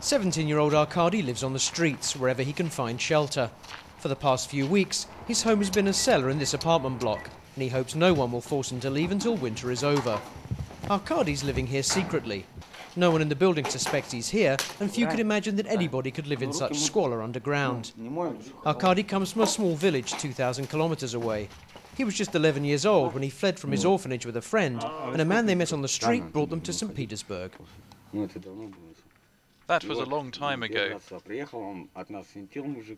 17-year-old Arkady lives on the streets, wherever he can find shelter. For the past few weeks, his home has been a cellar in this apartment block, and he hopes no one will force him to leave until winter is over. Arkady's living here secretly. No one in the building suspects he's here, and few could imagine that anybody could live in such squalor underground. Arkady comes from a small village 2,000 kilometers away. He was just 11 years old when he fled from his orphanage with a friend, and a man they met on the street brought them to St. Petersburg. That was a long time ago.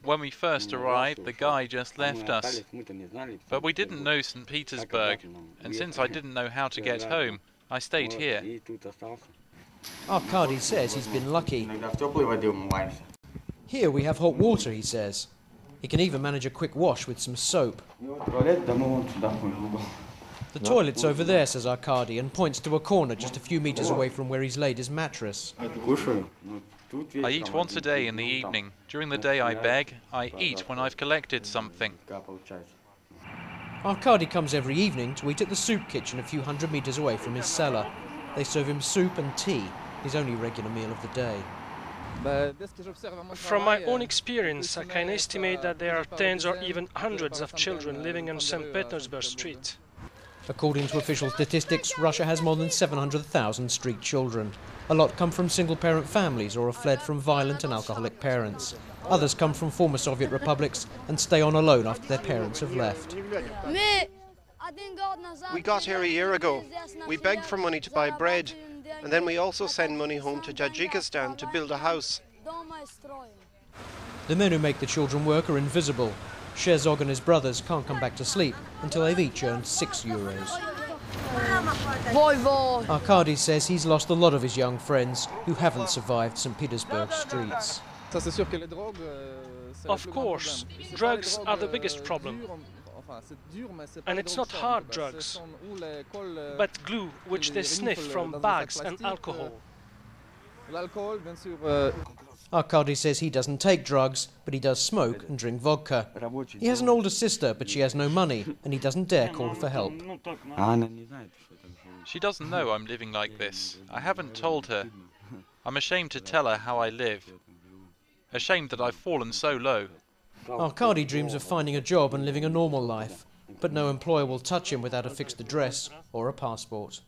When we first arrived, the guy just left us. But we didn't know St. Petersburg, and since I didn't know how to get home, I stayed here. Arkady says he's been lucky. Here we have hot water, he says. He can even manage a quick wash with some soap. The toilet's over there, says Arkady, and points to a corner just a few meters away from where he's laid his mattress. I eat once a day in the evening. During the day I beg. I eat when I've collected something. Arkady comes every evening to eat at the soup kitchen a few hundred meters away from his cellar. They serve him soup and tea, his only regular meal of the day. From my own experience, I can estimate that there are tens or even hundreds of children living on St. Petersburg Street. According to official statistics, Russia has more than 700,000 street children. A lot come from single-parent families or have fled from violent and alcoholic parents. Others come from former Soviet republics and stay on alone after their parents have left. We got here a year ago. We begged for money to buy bread, and then we also send money home to Tajikistan to build a house. The men who make the children work are invisible. Shezog and his brothers can't come back to sleep until they've each earned €6. Arkady says he's lost a lot of his young friends who haven't survived St. Petersburg streets. Of course, drugs are the biggest problem. And it's not hard drugs, but glue which they sniff from bags and alcohol. Arkady says he doesn't take drugs, but he does smoke and drink vodka. He has an older sister, but she has no money, and he doesn't dare call her for help. She doesn't know I'm living like this. I haven't told her. I'm ashamed to tell her how I live. Ashamed that I've fallen so low. Arkady dreams of finding a job and living a normal life, but no employer will touch him without a fixed address or a passport.